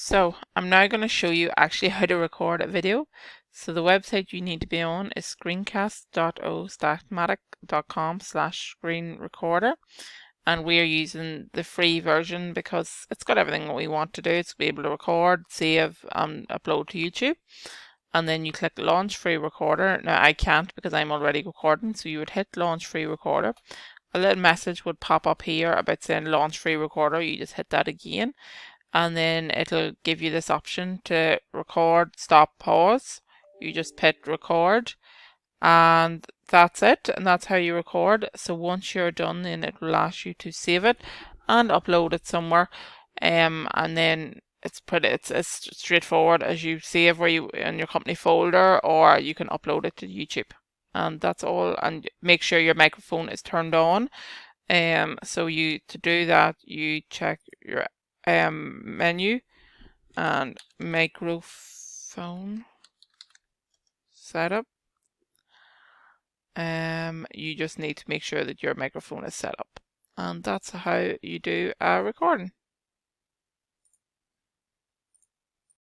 So I'm now going to show you actually how to record a video. So the website you need to be on is screencast.ostackmatic.com/screen recorder, and we are using the free version because it's got everything that we want to do. It's be able to record, save, and upload to YouTube. And then you click launch free recorder. Now I can't because I'm already recording, so you would hit launch free recorder. A little message would pop up here about saying launch free recorder. You just hit that again, and then it'll give you this option to record, stop, pause. You just hit record, and that's it, and that's how you record. So once you're done, then it will ask you to save it and upload it somewhere, and then it's as straightforward as you save where you in your company folder, or you can upload it to YouTube, and that's all. And make sure your microphone is turned on. So to do that, you check your menu and microphone setup. You just need to make sure that your microphone is set up, and that's how you do a recording.